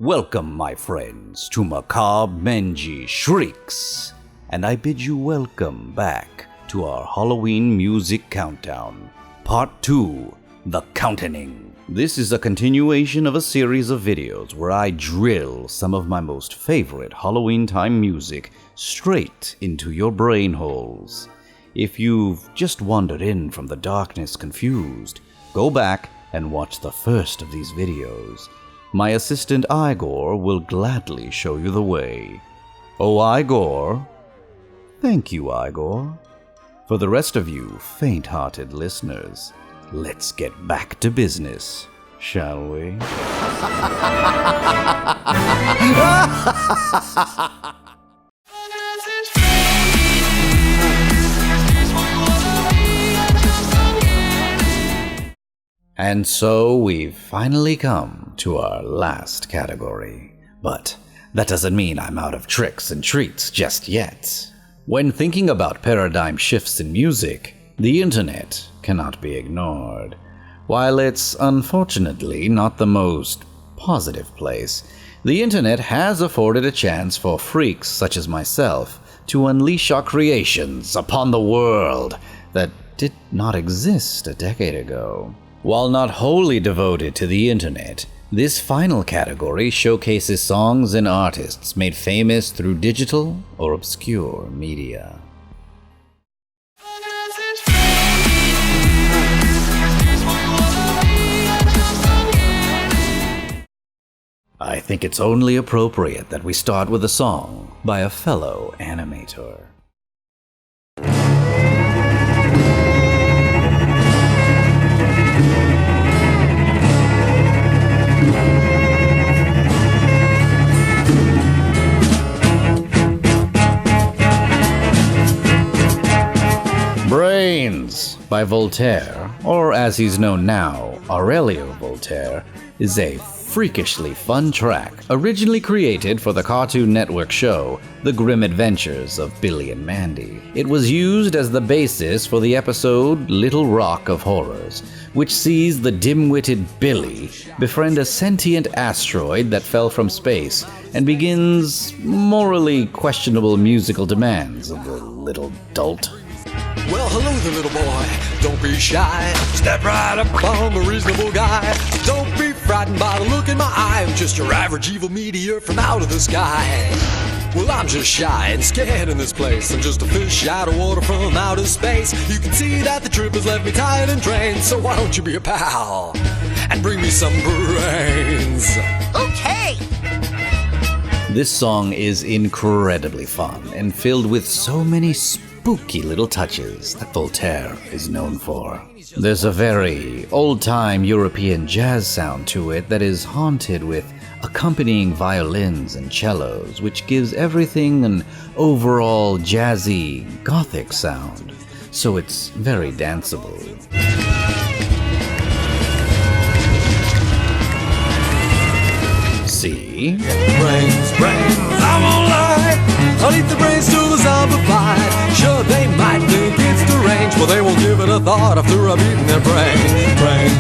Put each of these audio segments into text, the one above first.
Welcome, my friends, to Macabre Menji Shrieks, and I bid you welcome back to our Halloween music countdown, Part 2, The Countening. This is a continuation of a series of videos where I drill some of my most favorite Halloween time music straight into your brain holes. If you've just wandered in from the darkness confused, go back and watch the first of these videos. My assistant Igor will gladly show you the way. Oh, Igor. Thank you, Igor. For the rest of you faint-hearted listeners, let's get back to business, shall we? And so we've finally come to our last category. But that doesn't mean I'm out of tricks and treats just yet. When thinking about paradigm shifts in music, the internet cannot be ignored. While it's unfortunately not the most positive place, the internet has afforded a chance for freaks such as myself to unleash our creations upon the world that did not exist a decade ago. While not wholly devoted to the internet, this final category showcases songs and artists made famous through digital or obscure media. I think it's only appropriate that we start with a song by a fellow animator. Brains by Voltaire, or as he's known now, Aurelio Voltaire, is a freakishly fun track originally created for the Cartoon Network show The Grim Adventures of Billy and Mandy. It was used as the basis for the episode Little Rock of Horrors, which sees the dim-witted Billy befriend a sentient asteroid that fell from space and begins morally questionable musical demands of the little dolt. Well, hello there, little boy. Don't be shy. Step right up on the reasonable guy. Don't be frightened by the look in my eye. I'm just your average evil meteor from out of the sky. Well, I'm just shy and scared in this place. I'm just a fish out of water from outer space. You can see that the trip has left me tired and drained. So why don't you be a pal and bring me some brains? Okay! This song is incredibly fun and filled with so many spooky little touches that Voltaire is known for. There's a very old-time European jazz sound to it that is haunted with accompanying violins and cellos, which gives everything an overall jazzy, gothic sound, so it's very danceable. See? Brains, I won't lie. I'll eat the brains till the zombified. Sure, they might think it's deranged, but they won't give it a thought after I've eaten their brains. Brains,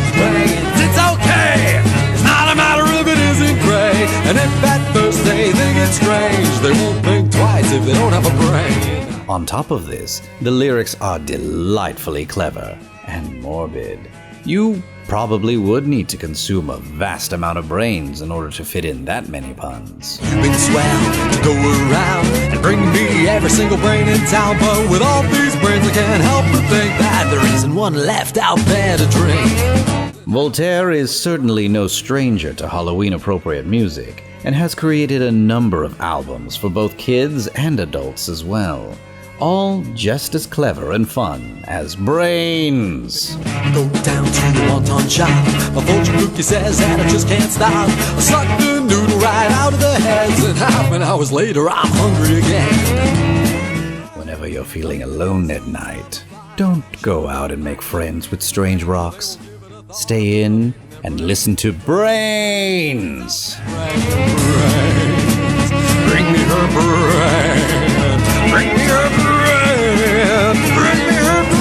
it's okay. It's not a matter if it isn't gray. And if at first they think it's strange, they won't think twice if they don't have a brain. On top of this, the lyrics are delightfully clever and morbid. You probably would need to consume a vast amount of brains in order to fit in that many puns. You've been swell to go around and bring me every single brain in town, but with all these brains I can't help but think that there isn't one left out there to drink. Voltaire is certainly no stranger to Halloween-appropriate music and has created a number of albums for both kids and adults as well. All just as clever and fun as Brains. Go down to the wonton shop. My fortune cookie says that I just can't stop. I suck the noodle right out of the heads, and half an hour later I'm hungry again. Whenever you're feeling alone at night, don't go out and make friends with strange rocks. Stay in and listen to Brains. Brains, bring me her brain. Bring me her brain. Bring me her brain.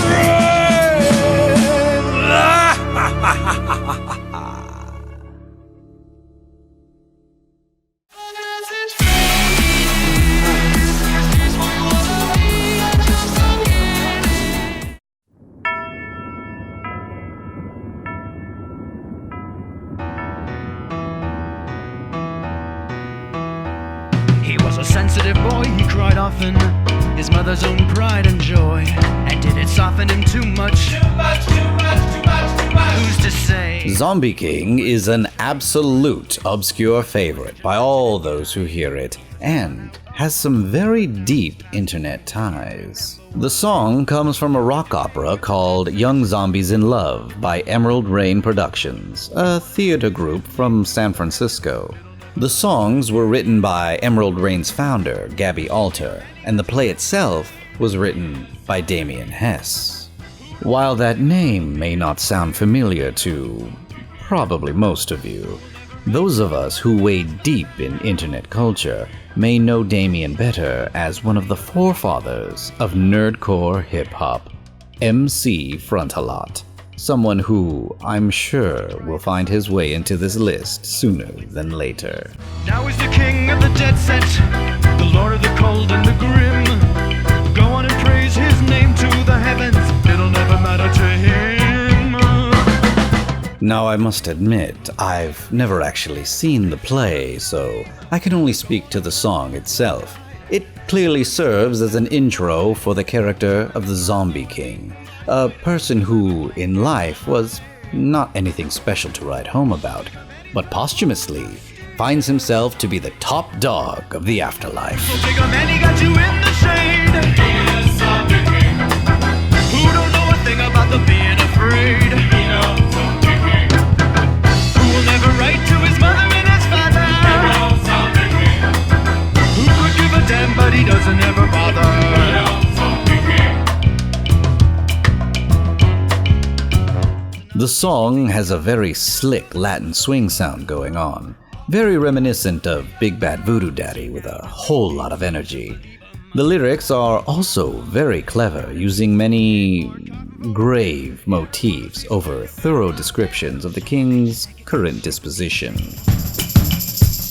a sensitive boy, he cried often, his mother's own pride and joy. And did it soften him too much? Too much, too much, too much, too much. Who's to say? Zombie King is an absolute obscure favorite by all those who hear it, and has some very deep internet ties. The song comes from a rock opera called Young Zombies in Love by Emerald Rain Productions, a theater group from San Francisco. The songs were written by Emerald Rain's founder, Gabby Alter, and the play itself was written by Damien Hess. While that name may not sound familiar to probably most of you, those of us who wade deep in internet culture may know Damien better as one of the forefathers of nerdcore hip-hop, MC Frontalot, someone who I'm sure will find his way into this list sooner than later. Now he's the king of the dead set, the lord of the cold and the grim. Go on and praise his name to the heavens, it'll never matter to him. Now I must admit, I've never actually seen the play, so I can only speak to the song itself. It clearly serves as an intro for the character of the Zombie King, a person who, in life, was not anything special to write home about, but posthumously finds himself to be the top dog of the afterlife. So big a man, he got you in the shade. He is Zombie King. Who don't know a thing about the being afraid? He knows Zombie King. Who will never write to his mother and his father? He knows Zombie King. Who could give a damn but he doesn't ever bother? He knows Zombie King. The song has a very slick Latin swing sound going on, very reminiscent of Big Bad Voodoo Daddy with a whole lot of energy. The lyrics are also very clever, using many grave motifs over thorough descriptions of the king's current disposition.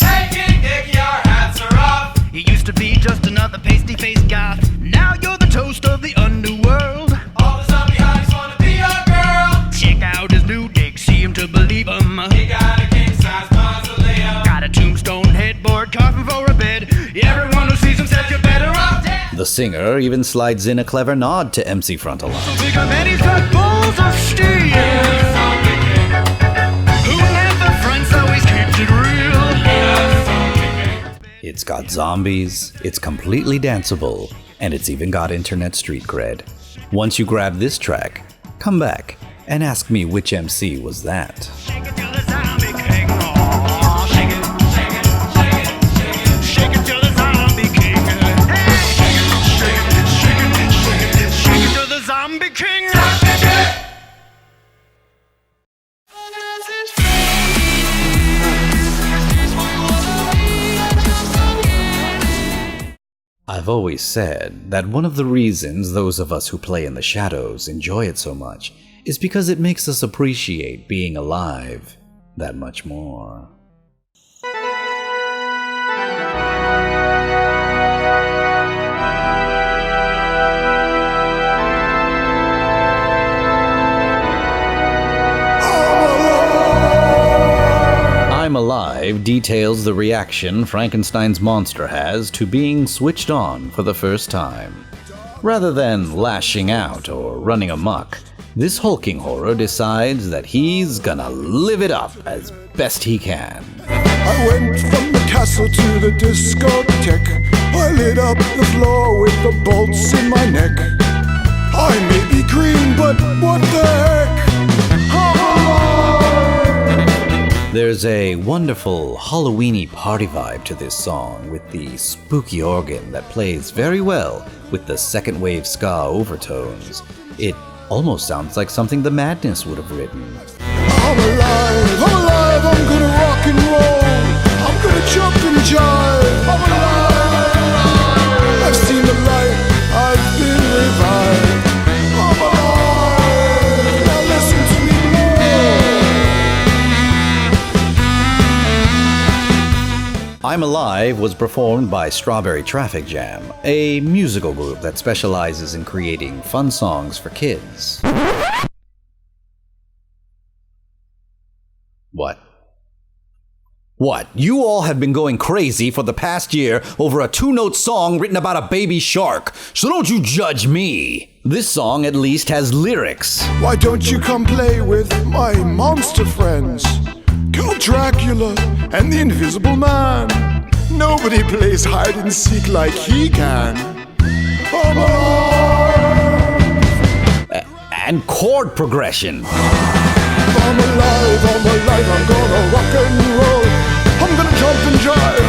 Hey King Dick, your hats are off. You used to be just another pasty-faced goth. Now you're the toast of the underworld. All the zombie hotties wanna be your girl. Check out his new dick, see him to believe him. He got a king-size mausoleum. Got a tombstone headboard, coffin for a bed. Everyone who sees him says you're better off dead. The singer even slides in a clever nod to MC Frontalot. So big a man, he's got balls of steel. Who never fronts, always keeps it real. It's got zombies, it's completely danceable, and it's even got internet street cred. Once you grab this track, come back and ask me which MC was that. Shake it till the zombie king. Aw, shake it, shake it, shake it, shake it, shake it till the zombie king. Hey, shake it, shake it, shake it, shake it, shake it till the zombie king. I've always said that one of the reasons those of us who play in the shadows enjoy it so much is because it makes us appreciate being alive that much more. I'm Alive details the reaction Frankenstein's monster has to being switched on for the first time. Rather than lashing out or running amok, this hulking horror decides that he's gonna live it up as best he can. I went from the castle to the discotheque. I lit up the floor with the bolts in my neck. I may be green, but what the heck? There's a wonderful Halloween-y party vibe to this song with the spooky organ that plays very well with the second wave ska overtones. It almost sounds like something the Madness would have written. I'm alive, I'm gonna rock and roll. I'm gonna jump and jive. I'm alive, I've seen the light, I've been revived. I'm alive, now listen to me more. I'm Alive was performed by Strawberry Traffic Jam, a musical group that specializes in creating fun songs for kids. What? What, you all have been going crazy for the past year over a 2-note song written about a baby shark, so don't you judge me. This song at least has lyrics. Why don't you come play with my monster friends? Count Dracula and the Invisible Man. Nobody plays hide and seek like he can. I'm alive. And chord progression. I'm alive, I'm gonna rock and roll. I'm gonna jump and jive.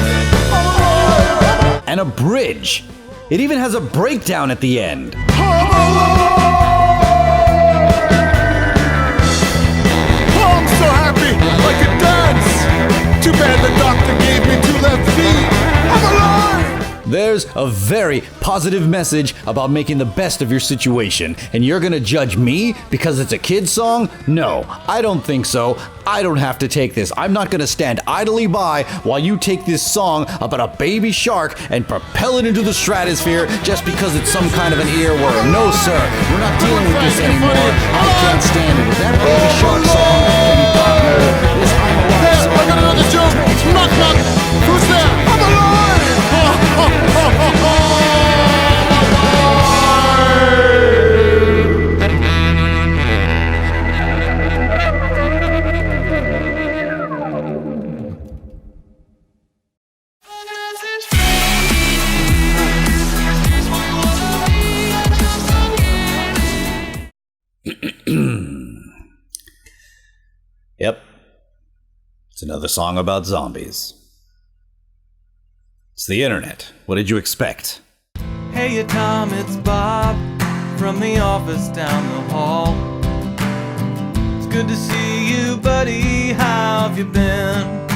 I'm alive. And a bridge. It even has a breakdown at the end. I'm alive. Oh, I'm so happy, I could dance. Too bad the doctor gave me 2 left feet. I'm alive. There's a very positive message about making the best of your situation, and you're gonna judge me because it's a kid's song? No, I don't think so. I don't have to take this. I'm not gonna stand idly by while you take this song about a baby shark and propel it into the stratosphere just because it's some kind of an earworm. No, sir, we're not dealing with this anymore. I can't stand it. If that baby shark song can be partnered with this I'm Alive song. I got another joke. Knock, knock. Who's there? I'm alive. Yep. It's another song about zombies. It's the internet. What did you expect? Hey Tom, it's Bob from the office down the hall. It's good to see you, buddy. How have you been?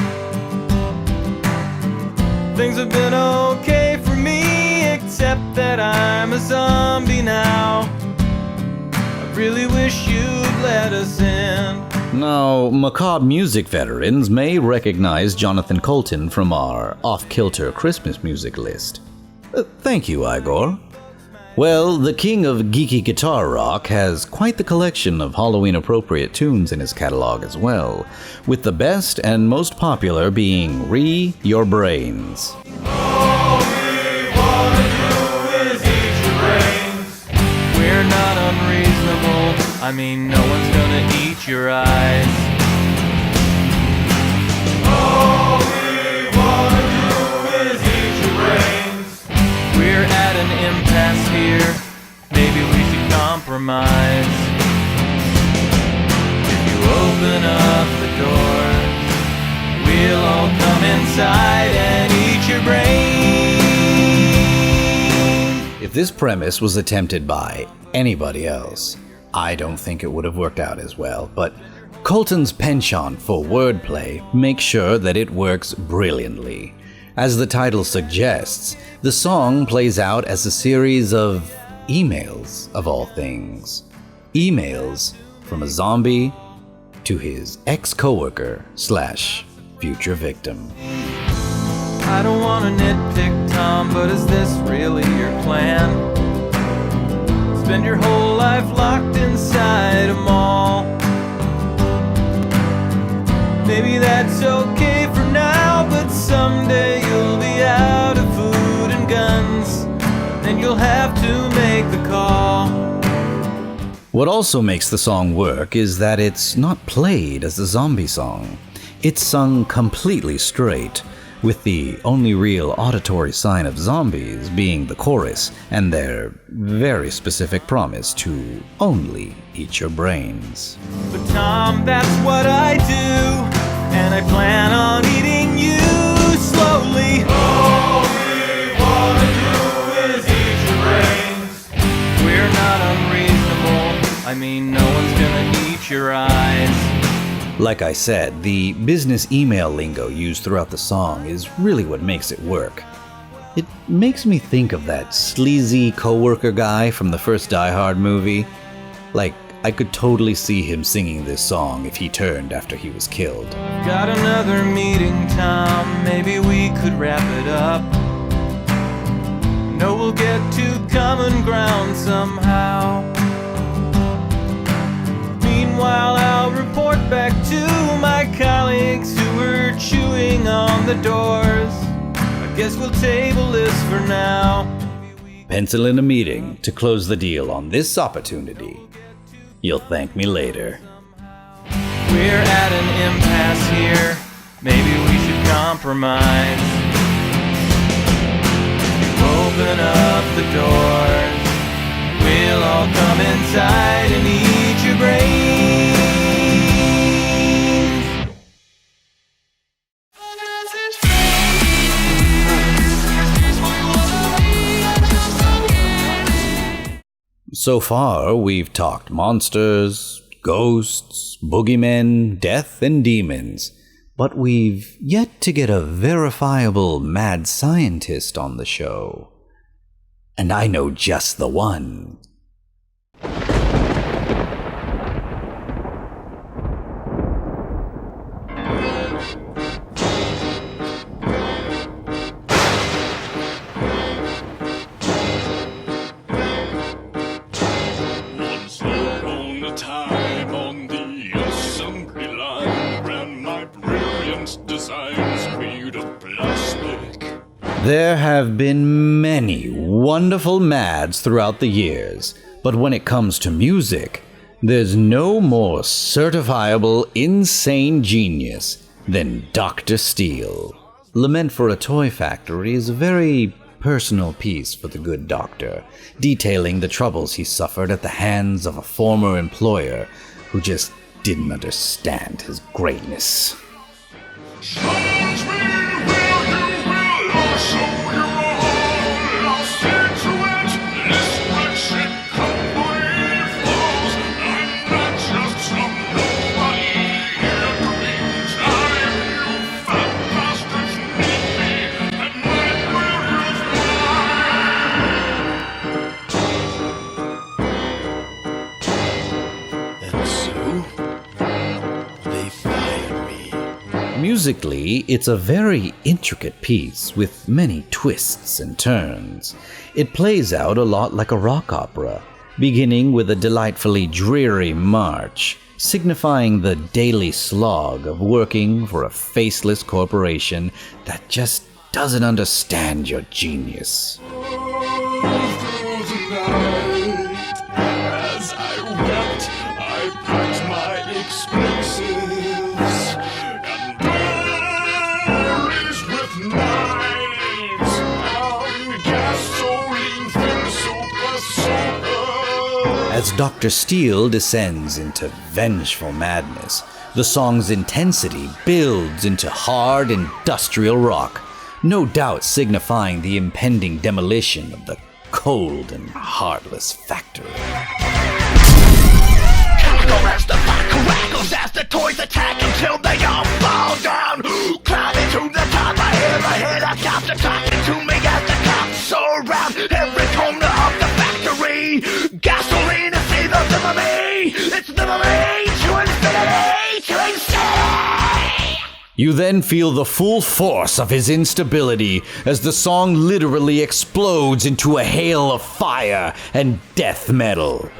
Things have been okay for me, except that I'm a zombie now. I really wish you'd let us in. Now, macabre music veterans may recognize Jonothan Coultan from our off-kilter Christmas music list. Thank you, Igor. Well, the king of geeky guitar rock has quite the collection of Halloween-appropriate tunes in his catalog as well, with the best and most popular being Re Your Brains. All we wanna do is eat your brains. We're not unreasonable. I mean, no one's gonna eat your eyes. All we wanna do is eat your brains. We're at an impasse here. Maybe we should compromise. If you open up the doors, we'll all come inside and eat your brains. If this premise was attempted by anybody else, I don't think it would have worked out as well, but Coultan's penchant for wordplay makes sure that it works brilliantly. As the title suggests, the song plays out as a series of emails, of all things. Emails from a zombie to his ex-coworker / future victim. I don't want to nitpick, Tom, but is this really your plan? Spend your whole life locked inside a mall. Maybe that's okay for now, but someday you'll be out of food and guns, and you'll have to make the call. What also makes the song work is that it's not played as a zombie song. It's sung completely straight, with the only real auditory sign of zombies being the chorus and their very specific promise to only eat your brains. But Tom, that's what I do, and I plan on eating you slowly. All we wanna do is eat your brains. We're not unreasonable. I mean, no one's gonna eat your eyes. Like I said, the business email lingo used throughout the song is really what makes it work. It makes me think of that sleazy coworker guy from the first Die Hard movie. Like, I could totally see him singing this song if he turned after he was killed. Got another meeting, Tom. Maybe we could wrap it up. No, we'll get to common ground somehow. Meanwhile, I'll report back to my colleagues who were chewing on the doors. I guess we'll table this for now. Pencil in a meeting to close the deal on this opportunity. You'll thank me later. We're at an impasse here. Maybe we should compromise. Open up the doors. We'll all come inside and eat your brains. So far, we've talked monsters, ghosts, boogeymen, death, and demons. But we've yet to get a verifiable mad scientist on the show. And I know just the one. Once upon a time on the assembly line ran my brilliant designs made of plastic. There have been many wonderful mads throughout the years, but when it comes to music, there's no more certifiable insane genius than Dr. Steele. Lament for a Toy Factory is a very personal piece for the good doctor, detailing the troubles he suffered at the hands of a former employer who just didn't understand his greatness. Challenge me, will you will, I'll show you all. I'll see to it, this wretched company falls. I'm not just some nobody here to meantime. You fat bastards need me, and when will you fly? And so, they fired me. Musically, it's a very intricate piece with many twists and turns. It plays out a lot like a rock opera, beginning with a delightfully dreary march, signifying the daily slog of working for a faceless corporation that just doesn't understand your genius. As I wept, I packed my explosives and berries with knives and gasoline soap. As Dr. Steele descends into vengeful madness, the song's intensity builds into hard industrial rock, no doubt signifying the impending demolition of the cold and heartless factory. Crackle as the fire crackles as the toys attack until they all fall down. Climbing to the top, I hear a helicopter talking to me as the cops surround every corner of the factory. Gasoline is either the me, it's the me to infinity to insanity. You then feel the full force of his instability as the song literally explodes into a hail of fire and death metal.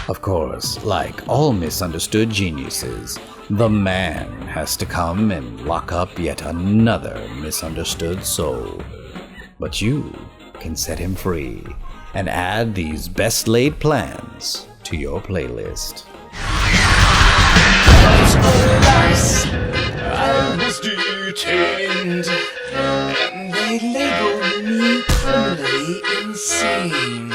Of course, like all misunderstood geniuses, the man has to come and lock up yet another misunderstood soul. But you can set him free and add these best laid plans to your playlist. Alas, I was detained, and they labeled me criminally insane.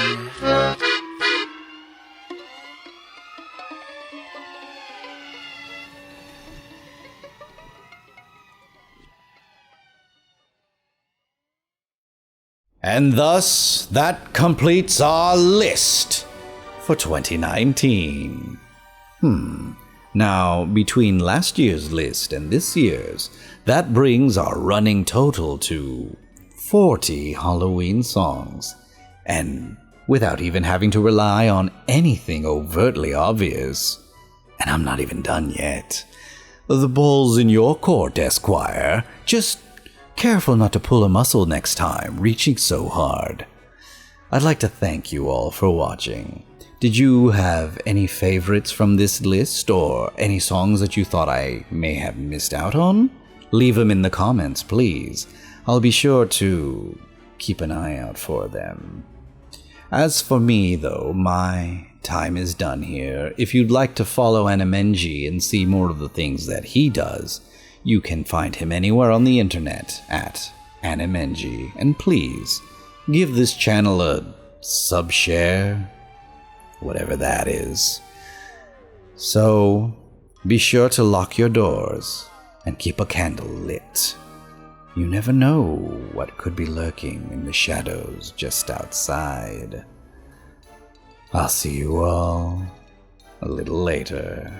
And thus, that completes our list for 2019. Now, between last year's list and this year's, that brings our running total to 40 Halloween songs. And without even having to rely on anything overtly obvious. And I'm not even done yet. The ball's in your court, Esquire. Just careful not to pull a muscle next time, reaching so hard. I'd like to thank you all for watching. Did you have any favorites from this list, or any songs that you thought I may have missed out on? Leave them in the comments, please. I'll be sure to keep an eye out for them. As for me, though, my time is done here. If you'd like to follow Menji and see more of the things that he does, you can find him anywhere on the internet at Menji. And please, give this channel a sub-share, whatever that is. So, be sure to lock your doors and keep a candle lit. You never know what could be lurking in the shadows just outside. I'll see you all a little later.